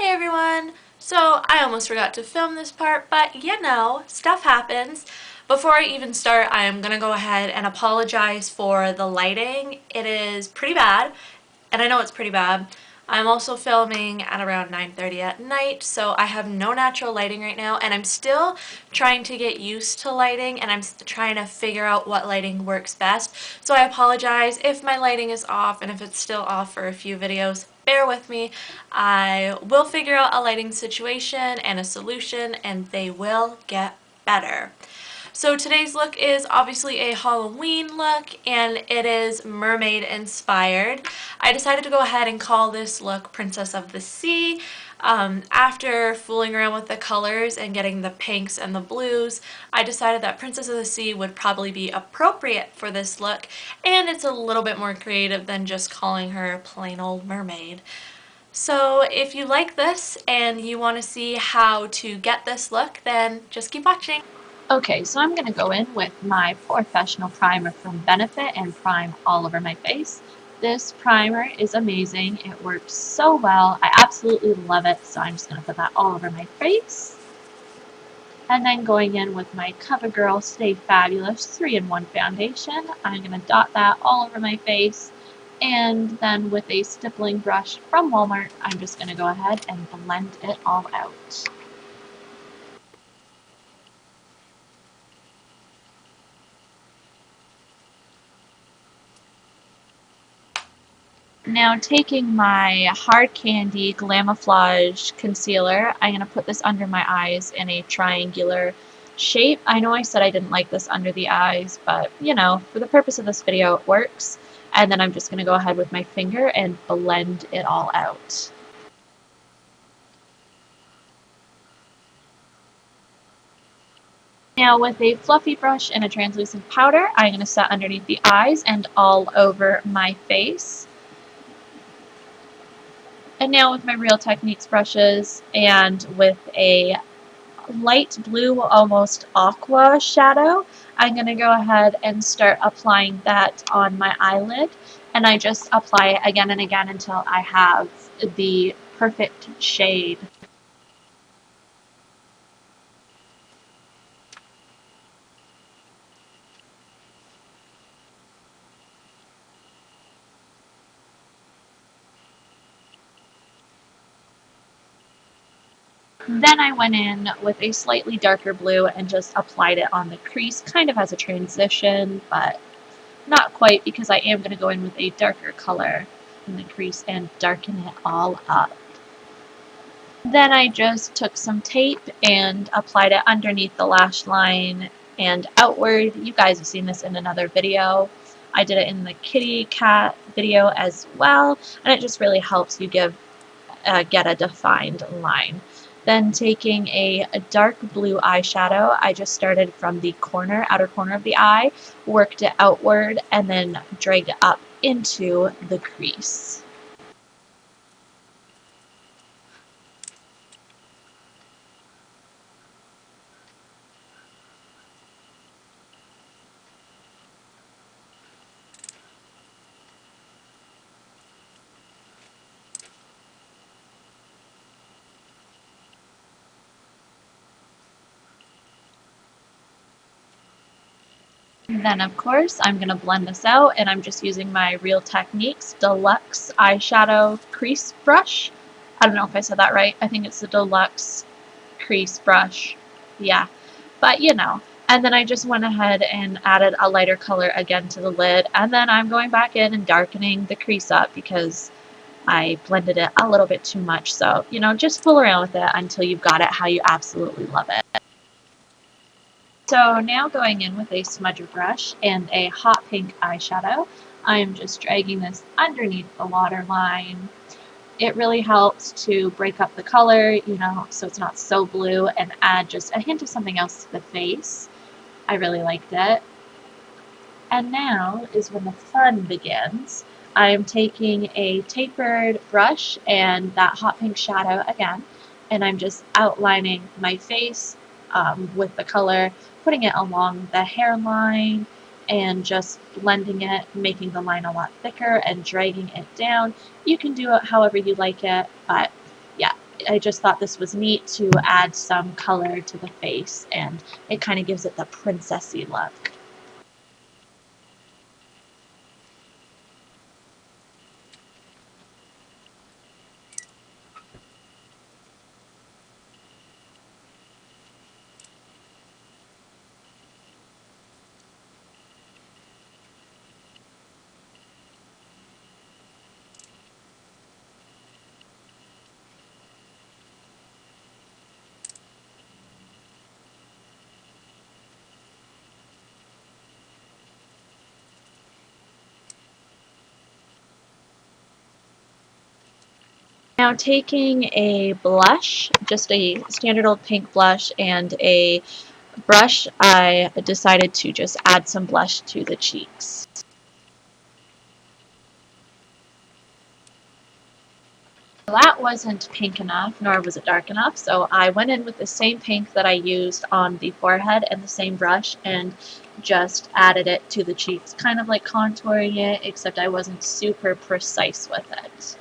Hey everyone! So I almost forgot to film this part, but you know, stuff happens. Before I even start, I am going to go ahead and apologize for the lighting. It is pretty bad, and I know it's pretty bad. I'm also filming at around 9:30 at night, so I have no natural lighting right now, and I'm still trying to get used to lighting, and I'm trying to figure out what lighting works best. So I apologize if my lighting is off, and if it's still off for a few videos. Bear with me. I will figure out a lighting situation and a solution, and they will get better. So today's look is obviously a Halloween look, and it is mermaid inspired. I decided to go ahead and call this look Princess of the Sea. After fooling around with the colors and getting the pinks and the blues, I decided that Princess of the Sea would probably be appropriate for this look, and it's a little bit more creative than just calling her a plain old mermaid. So if you like this and you want to see how to get this look, then just keep watching. Okay, so I'm going to go in with my POREfessional primer from Benefit and prime all over my face. This primer is amazing. It works so well. I absolutely love it, so I'm just going to put that all over my face. And then going in with my Covergirl Stay Fabulous 3-in-1 foundation, I'm going to dot that all over my face. And then with a stippling brush from Walmart, I'm just going to go ahead and blend it all out. Now taking my Hard Candy Glamoflauge concealer, I'm going to put this under my eyes in a triangular shape. I know I said I didn't like this under the eyes, but you know, for the purpose of this video it works. And then I'm just going to go ahead with my finger and blend it all out. Now with a fluffy brush and a translucent powder, I'm going to set underneath the eyes and all over my face. And now with my Real Techniques brushes and with a light blue, almost aqua shadow, I'm going to go ahead and start applying that on my eyelid. And I just apply it again and again until I have the perfect shade. Then I went in with a slightly darker blue and just applied it on the crease, kind of as a transition, but not quite, because I am going to go in with a darker color in the crease and darken it all up. Then I just took some tape and applied it underneath the lash line and outward. You guys have seen this in another video. I did it in the kitty cat video as well, and it just really helps you get a defined line. Then taking a dark blue eyeshadow, I just started from the outer corner of the eye, worked it outward, and then dragged it up into the crease. Then of course I'm going to blend this out, and I'm just using my Real Techniques Deluxe Eyeshadow Crease Brush. I don't know if I said that right. I think it's the Deluxe Crease Brush. Yeah, but you know. And then I just went ahead and added a lighter color again to the lid, and then I'm going back in and darkening the crease up because I blended it a little bit too much. So, you know, just fool around with it until you've got it how you absolutely love it. So now going in with a smudger brush and a hot pink eyeshadow, I'm just dragging this underneath the waterline. It really helps to break up the color, you know, so it's not so blue, and add just a hint of something else to the face. I really liked it. And now is when the fun begins. I'm taking a tapered brush and that hot pink shadow again, and I'm just outlining my face with the color, putting it along the hairline and just blending it, making the line a lot thicker and dragging it down. You can do it however you like it, but yeah, I just thought this was neat to add some color to the face, and it kind of gives it the princessy look. Now taking a blush, just a standard old pink blush, and a brush, I decided to just add some blush to the cheeks. That wasn't pink enough, nor was it dark enough, so I went in with the same pink that I used on the forehead and the same brush and just added it to the cheeks, kind of like contouring it, except I wasn't super precise with it.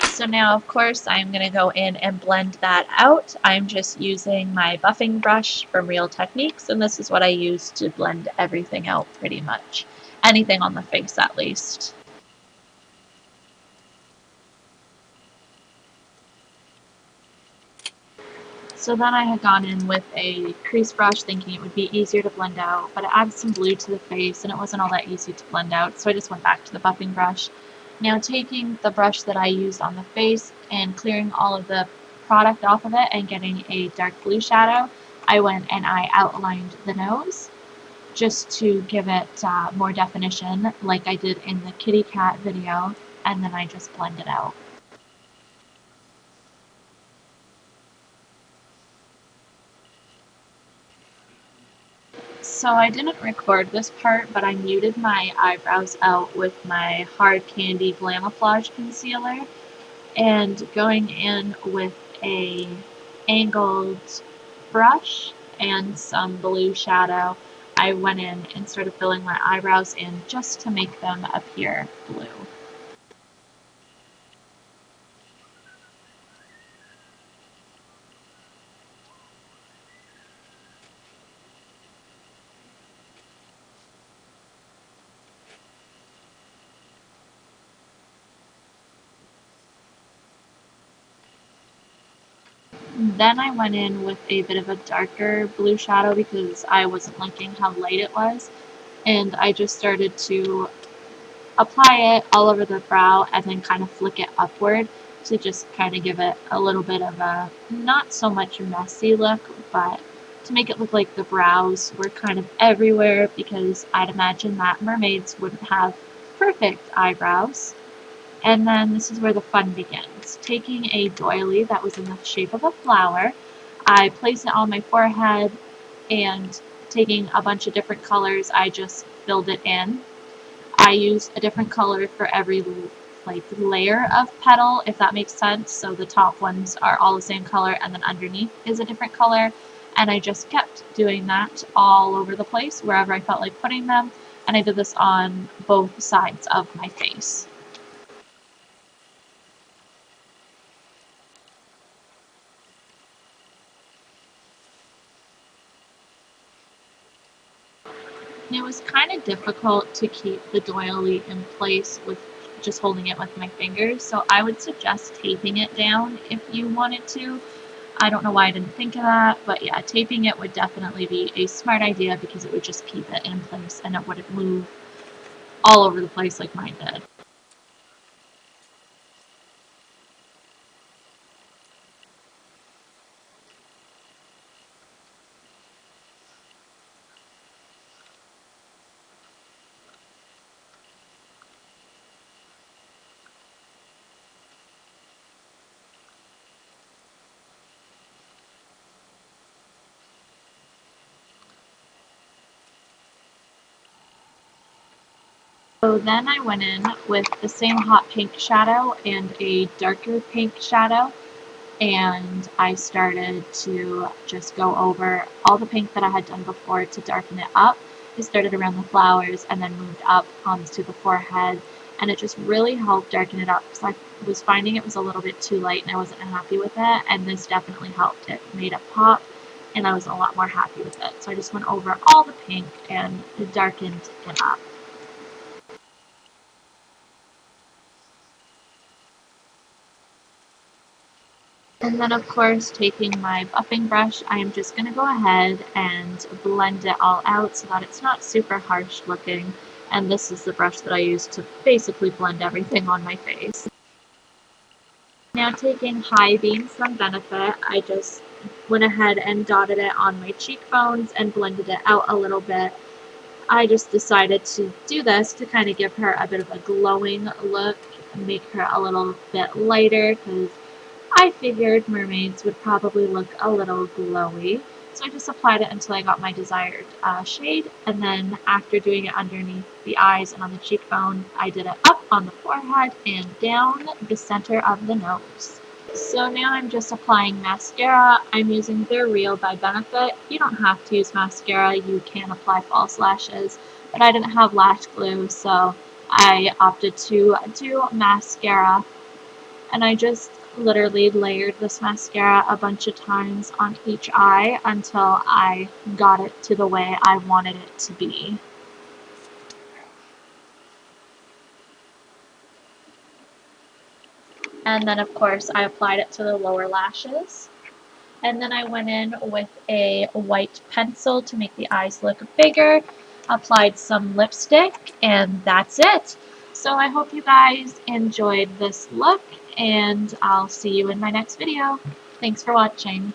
So now, of course, I'm going to go in and blend that out. I'm just using my buffing brush from Real Techniques, and this is what I use to blend everything out pretty much. Anything on the face, at least. So then I had gone in with a crease brush thinking it would be easier to blend out, but it adds some blue to the face and it wasn't all that easy to blend out, so I just went back to the buffing brush. Now taking the brush that I used on the face and clearing all of the product off of it and getting a dark blue shadow, I went and I outlined the nose just to give it more definition like I did in the kitty cat video, and then I just blended out. So I didn't record this part, but I muted my eyebrows out with my Hard Candy Glamoflauge concealer, and going in with a angled brush and some blue shadow, I went in and started filling my eyebrows in just to make them appear blue. Then I went in with a bit of a darker blue shadow because I wasn't liking how light it was, and I just started to apply it all over the brow and then kind of flick it upward to just kind of give it a little bit of a not so much messy look, but to make it look like the brows were kind of everywhere, because I'd imagine that mermaids wouldn't have perfect eyebrows. And then this is where the fun begins. Taking a doily that was in the shape of a flower, I placed it on my forehead, and taking a bunch of different colors, I just filled it in. I use a different color for every layer of petal, if that makes sense. So the top ones are all the same color, and then underneath is a different color. And I just kept doing that all over the place, wherever I felt like putting them. And I did this on both sides of my face. And it was kind of difficult to keep the doily in place with just holding it with my fingers, so I would suggest taping it down if you wanted to. I don't know why I didn't think of that, but yeah, taping it would definitely be a smart idea because it would just keep it in place and it wouldn't move all over the place like mine did. So then I went in with the same hot pink shadow and a darker pink shadow, and I started to just go over all the pink that I had done before to darken it up. I started around the flowers and then moved up onto the forehead, and it just really helped darken it up because I was finding it was a little bit too light and I wasn't happy with it, and this definitely helped. It made it pop and I was a lot more happy with it. So I just went over all the pink and darkened it up. And then of course, taking my buffing brush, I am just going to go ahead and blend it all out so that it's not super harsh looking. And this is the brush that I use to basically blend everything on my face. Now taking High Beam from Benefit, I just went ahead and dotted it on my cheekbones and blended it out a little bit. I just decided to do this to kind of give her a bit of a glowing look and make her a little bit lighter because I figured mermaids would probably look a little glowy. So I just applied it until I got my desired shade, and then after doing it underneath the eyes and on the cheekbone, I did it up on the forehead and down the center of the nose. So now I'm just applying mascara. I'm using They're Real by Benefit. You don't have to use mascara, you can apply false lashes, but I didn't have lash glue, so I opted to do mascara. And I just literally layered this mascara a bunch of times on each eye until I got it to the way I wanted it to be. And then of course I applied it to the lower lashes. And then I went in with a white pencil to make the eyes look bigger, applied some lipstick, and that's it. So I hope you guys enjoyed this look, and I'll see you in my next video. Thanks for watching.